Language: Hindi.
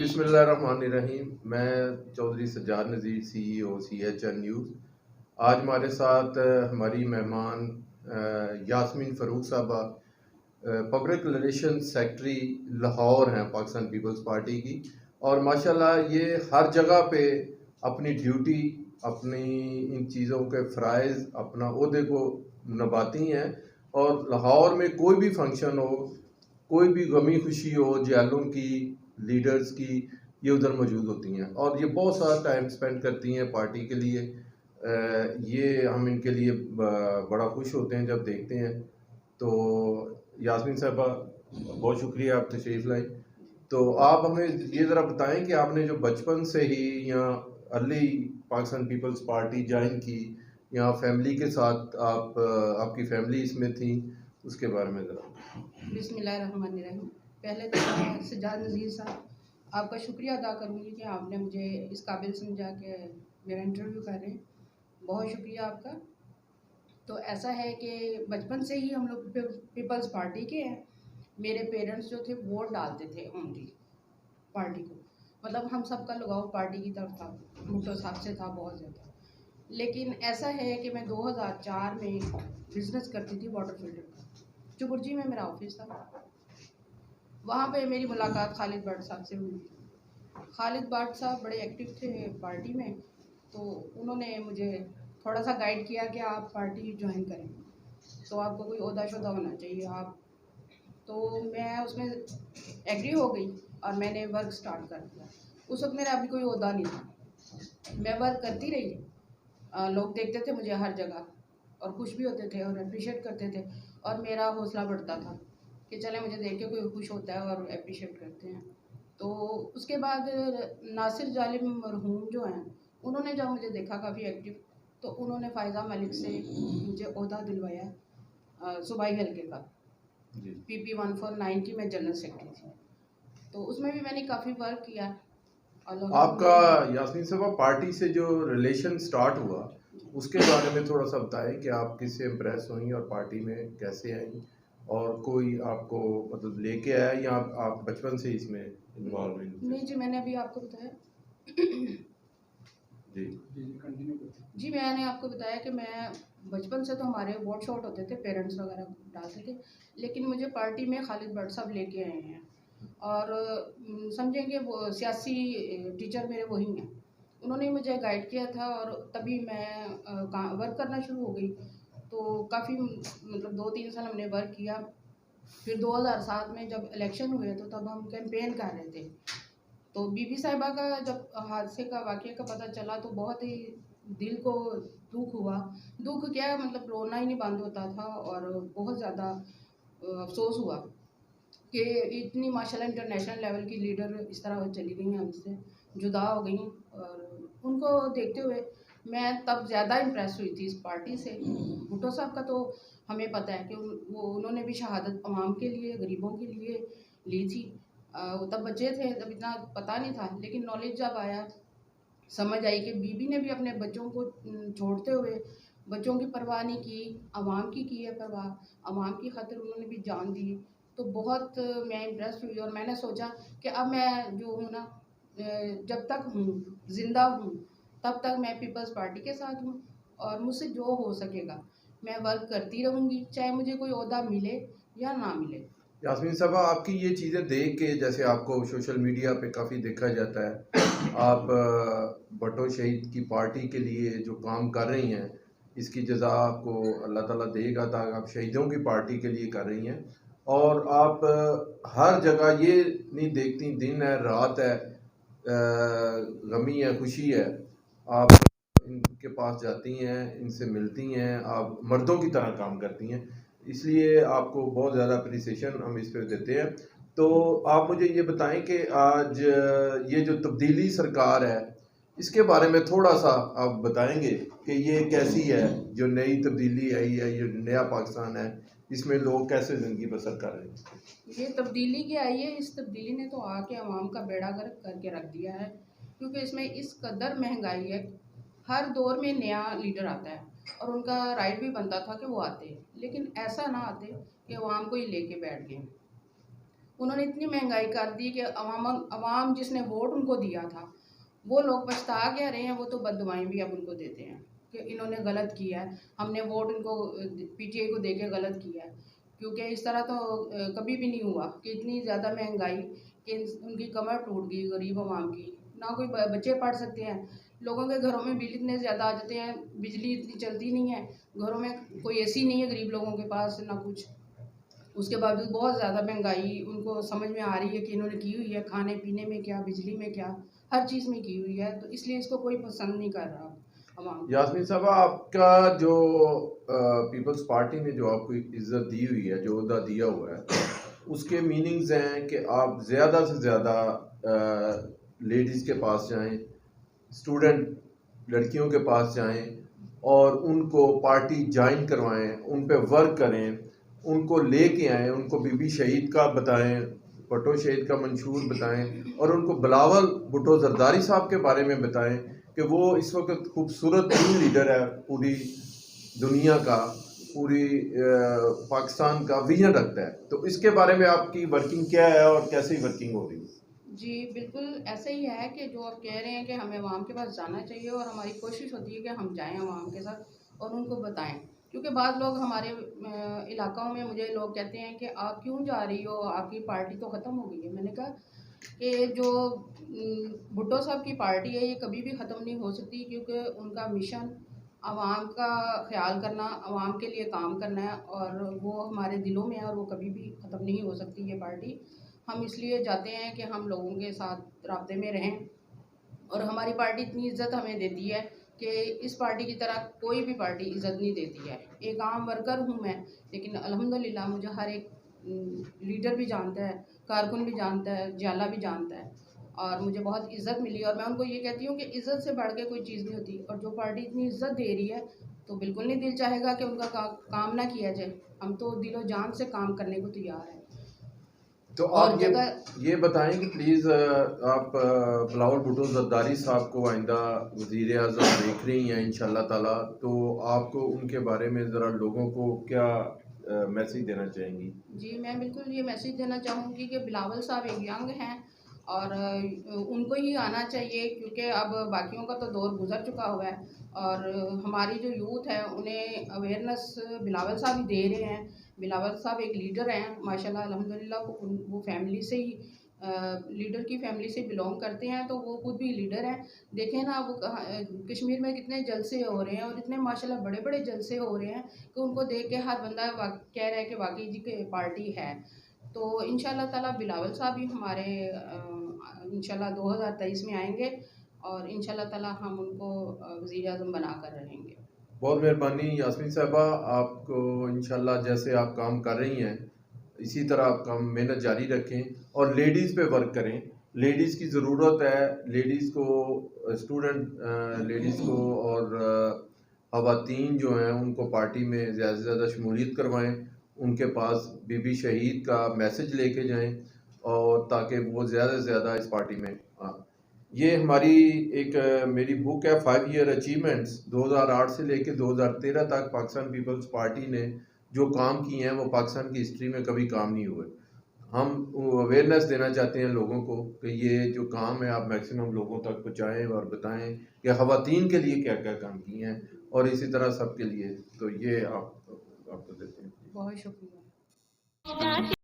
बिस्मिल्लाहिर्रहमानिर्रहीम। मैं चौधरी सज्जाद नज़ीर, CEO CHN न्यूज़। आज हमारे साथ हमारी मेहमान यास्मीन फ़रूक साहबा, पब्लिक रिलेशन सेक्रेटरी लाहौर हैं पाकिस्तान पीपल्स पार्टी की। और माशाल्लाह ये हर जगह पे अपनी ड्यूटी, अपनी इन चीज़ों के फ़राइज़, अपना ओहदे को निभाती हैं। और लाहौर में कोई भी फंक्शन हो, कोई भी गमी खुशी हो, जयालों की, लीडर्स की, ये उधर मौजूद होती हैं और ये बहुत सारा टाइम स्पेंड करती हैं पार्टी के लिए। ये हम इनके लिए बड़ा खुश होते हैं जब देखते हैं। तो यास्मीन साहबा, बहुत शुक्रिया आप तशरीफ़ लाई। तो आप हमें ये ज़रा बताएं कि आपने जो बचपन से ही या अर्ली पाकिस्तान पीपल्स पार्टी ज्वाइन की, या फैमिली के साथ आपकी फैमिली इसमें थी, उसके बारे में ज़रा। बिस्मिल्लाहिर्रहमानिर्रहीम। पहले तो मैं सज्जाद नज़ीर साहब, आपका शुक्रिया अदा करूँगी कि आपने मुझे इस काबिल समझा के मेरा इंटरव्यू कर रहे हैं। बहुत शुक्रिया आपका। तो ऐसा है कि बचपन से ही हम लोग पीपल्स पार्टी के हैं। मेरे पेरेंट्स जो थे वोट डालते थे ओनली पार्टी को, मतलब हम सबका लगाव पार्टी की तरफ था, भुट्टो साहब से था बहुत ज़्यादा। लेकिन ऐसा है कि मैं 2004 में बिज़नेस करती थी वाटर फिल्टर का। चुबुर्जी में मेरा ऑफिस था। वहाँ पे मेरी मुलाकात खालिद भट्ट साहब से हुई। खालिद भट्ट साहब बड़े एक्टिव थे पार्टी में, तो उन्होंने मुझे थोड़ा सा गाइड किया कि आप पार्टी ज्वाइन करें, तो आपको कोई ओहदा शोदा होना चाहिए आप। तो मैं उसमें एग्री हो गई और मैंने वर्क स्टार्ट कर दिया। उस वक्त मेरा अभी कोई ओहदा नहीं था, मैं वर्क करती रही। लोग देखते थे मुझे हर जगह और खुश भी होते थे और अप्रिशिएट करते थे, और मेरा हौसला बढ़ता था कि चले मुझे देख के कोई खुश होता है और अप्रिशिएट करते हैं। तो उसके बाद नासिर जालिम मरहूम जो हैं, उन्होंने जब मुझे देखा काफ़ी एक्टिव, तो उन्होंने फ़ायज़ा मलिक से मुझे ओहदा दिलवाया सूबाई हल्के का। PP 1490 में जनरल सेक्रेटरी थी, तो उसमें भी मैंने काफ़ी वर्क किया। आपका यास्मीन साहबा पार्टी से जो रिलेशन स्टार्ट हुआ, उसके बारे में थोड़ा सा बताएं कि आप किससे इम्प्रेस हुई और पार्टी में कैसे आई, और कोई आपको मतलब लेके आया या आप बचपन से इसमें इन्वॉल्व हुई? नहीं जी, मैंने अभी आपको बताया। जी जी, मैंने आपको बताया कि मैं बचपन से, तो हमारे वोट शॉट होते थे, पेरेंट्स वगैरह डालते थे, लेकिन मुझे पार्टी में खालिद भट्ट साहब लेके आए हैं। और समझेंगे वो सियासी टीचर मेरे वही हैं। उन्होंने मुझे गाइड किया था और तभी मैं वर्क करना शुरू हो गई। तो काफ़ी मतलब 2-3 साल हमने वर्क किया। फिर 2007 में जब इलेक्शन हुए तो तब हम कैंपेन कर रहे थे। तो बीबी साहिबा का जब हादसे का, वाक़ये का पता चला, तो बहुत ही दिल को दुःख हुआ। दुःख क्या, मतलब रोना ही नहीं बंद होता था, और बहुत ज़्यादा अफ़सोस हुआ कि इतनी माशाल्लाह इंटरनेशनल लेवल की लीडर इस तरह चली गई हैं, हमसे जुदा हो गई। और उनको देखते हुए मैं तब ज़्यादा इम्प्रेस हुई थी इस पार्टी से। भुट्टो साहब का तो हमें पता है कि उन्होंने भी शहादत अवाम के लिए, गरीबों के लिए ली थी। वो तब बच्चे थे, तब इतना पता नहीं था, लेकिन नॉलेज जब आया, समझ आई कि बीबी ने भी अपने बच्चों को छोड़ते हुए बच्चों की परवाह नहीं की, अवाम की है परवाह, अवाम की खातिर उन्होंने भी जान दी। तो बहुत मैं इम्प्रेस हुई और मैंने सोचा कि अब मैं जो हूँ ना, जब तक हूँ, ज़िंदा हूँ, तब तक मैं पीपल्स पार्टी के साथ हूँ, और मुझसे जो हो सकेगा मैं वर्क करती रहूँगी, चाहे मुझे कोई ओहदा मिले या ना मिले। यास्मीन साहबा, आपकी ये चीज़ें देख के, जैसे आपको सोशल मीडिया पे काफ़ी देखा जाता है, आप भुट्टो शहीद की पार्टी के लिए जो काम कर रही हैं, इसकी जज़ा आपको अल्लाह ताला देगा, ताकि आप शहीदों की पार्टी के लिए कर रही हैं। और आप हर जगह ये नहीं देखती, दिन है रात है, गमी है खुशी है, आप इनके पास जाती हैं, इनसे मिलती हैं, आप मर्दों की तरह काम करती हैं। इसलिए आपको बहुत ज़्यादा अप्रिसिएशन हम इस पर देते हैं। तो आप मुझे ये बताएं कि आज ये जो तब्दीली सरकार है, इसके बारे में थोड़ा सा आप बताएंगे कि ये कैसी है, जो नई तब्दीली आई है, ये नया पाकिस्तान है, इसमें लोग कैसे ज़िंदगी बसर कर रहे हैं? ये तब्दीली क्या आई है, इस तब्दीली ने तो आके अवाम का बेड़ा गर्क करके रख दिया है, क्योंकि इसमें इस कदर महंगाई है। हर दौर में नया लीडर आता है और उनका राइट भी बनता था कि वो आते, लेकिन ऐसा ना आते कि अवाम को ही लेके बैठ गए। उन्होंने इतनी महंगाई कर दी कि अवाम जिसने वोट उनको दिया था वो लोग पछता क्या रहे हैं। वो तो बददुआएं भी अब उनको देते हैं कि इन्होंने गलत किया है, हमने वोट इनको पीटीआई को देके गलत किया है। क्योंकि इस तरह तो कभी भी नहीं हुआ कि इतनी ज़्यादा महंगाई कि उनकी कमर टूट गई गरीब आवाम की, ना कोई बच्चे पढ़ सकते हैं। लोगों के घरों में बिल इतने ज़्यादा आ जाते हैं, बिजली इतनी चलती नहीं है, घरों में कोई एसी नहीं है गरीब लोगों के पास ना कुछ। उसके बावजूद बहुत ज़्यादा महंगाई उनको समझ में आ रही है कि इन्होंने की हुई है, खाने पीने में क्या, बिजली में क्या, हर चीज़ में की हुई है। तो इसलिए इसको कोई पसंद नहीं कर रहा अवाम। यास्मीन साहब, आपका जो पीपल्स पार्टी ने जो आपको इज्जत दी हुई है, जो ओहदा दिया हुआ है, उसके मीनिंग्स हैं कि आप ज़्यादा से ज़्यादा लेडीज़ के पास जाएं, स्टूडेंट लड़कियों के पास जाएं और उनको पार्टी ज्वाइन करवाएं, उन पे वर्क करें, उनको लेके आएँ, उनको बीबी शहीद का बताएं, भुट्टो शहीद का मंशूर बताएं और उनको बिलावल भुट्टो जरदारी साहब के बारे में बताएं कि वो इस वक्त खूबसूरत लीडर है, पूरी दुनिया का, पूरी पाकिस्तान का विजन रखता है। तो इसके बारे में आपकी वर्किंग क्या है और कैसे वर्किंग हो रही है? जी बिल्कुल ऐसा ही है कि जो आप कह रहे हैं कि हमें अवाम के पास जाना चाहिए और हमारी कोशिश होती है कि हम जाएं अवाम के साथ और उनको बताएं। क्योंकि बाद लोग हमारे इलाक़ों में मुझे लोग कहते हैं कि आप क्यों जा रही हो, आपकी पार्टी तो ख़त्म हो गई है। मैंने कहा कि जो भुट्टो साहब की पार्टी है ये कभी भी ख़त्म नहीं हो सकती, क्योंकि उनका मिशन आवाम का ख्याल करना, आवाम के लिए काम करना है और वो हमारे दिलों में है और वो कभी भी ख़त्म नहीं हो सकती ये पार्टी। हम इसलिए जाते हैं कि हम लोगों के साथ राब्ते में रहें और हमारी पार्टी इतनी इज़्ज़त हमें देती है कि इस पार्टी की तरह कोई भी पार्टी इज़्ज़त नहीं देती है। एक आम वर्कर हूँ मैं, लेकिन अल्हम्दुलिल्लाह मुझे हर एक लीडर भी जानता है, कारकुन भी जानता है, जाला भी जानता है और मुझे बहुत इज़्ज़त मिली। और मैं उनको ये कहती हूँ कि इज़्ज़त से बढ़ के कोई चीज़ नहीं होती और जो पार्टी इतनी इज़्ज़त दे रही है तो बिल्कुल नहीं दिल चाहेगा कि उनका काम ना किया जाए। हम तो दिलो जान से काम करने को तैयार हैं। तो आप ये बताएं कि प्लीज़ आप बिलावल भुट्टो जरदारी साहब को आइंदा वज़ीर आज़म देख रही हैं इंशाअल्लाह ताला, तो आपको उनके बारे में ज़रा लोगों को क्या मैसेज देना चाहेंगी? जी मैं बिल्कुल ये मैसेज देना चाहूँगी कि बिलावल साहब एक यंग हैं और उनको ही आना चाहिए, क्योंकि अब बाकियों का तो दौर गुजर चुका हुआ है और हमारी जो यूथ है उन्हें अवेयरनेस बिलावल साहब ही दे रहे हैं। बिलावल साहब एक लीडर हैं माशाल्लाह अल्हम्दुलिल्लाह, वो फैमिली से ही लीडर की फैमिली से बिलोंग करते हैं, तो वो खुद भी लीडर हैं। देखें ना वो कश्मीर में कितने जलसे हो रहे हैं और इतने माशाल्लाह बड़े बड़े जलसे हो रहे हैं कि उनको देख के हर बंदा कह रहा है कि वाकई जी की पार्टी है। तो इंशाल्लाह ताला बिलावल साहब भी हमारे इंशाल्लाह 2023 में आएंगे और इंशाल्लाह ताला हम उनको वज़ीर आज़म बना कर रहेंगे। बहुत मेहरबानी यास्मीन साहबा, आपको इंशाल्लाह जैसे आप काम कर रही हैं इसी तरह आप काम मेहनत जारी रखें और लेडीज़ पे वर्क करें। लेडीज़ की ज़रूरत है, लेडीज़ को, स्टूडेंट लेडीज़ को और ख़वातीन जो हैं उनको पार्टी में ज़्यादा से ज़्यादा शमूलियत करवाएं, उनके पास बीबी शहीद का मैसेज लेके जाएं और ताकि वो ज़्यादा से ज़्यादा इस पार्टी में ये हमारी एक मेरी बुक है 5 ईयर अचीवमेंट्स, 2008 से लेके 2013 तक पाकिस्तान पीपल्स पार्टी ने जो काम किए हैं वो पाकिस्तान की हिस्ट्री में कभी काम नहीं हुए। हम अवेयरनेस देना चाहते हैं लोगों को कि ये जो काम है आप मैक्सिमम लोगों तक पहुँचाएँ और बताएं कि ख़वातीन के लिए क्या क्या काम किए हैं और इसी तरह सबके लिए। तो ये आपको देते हैं। बहुत शुक्रिया।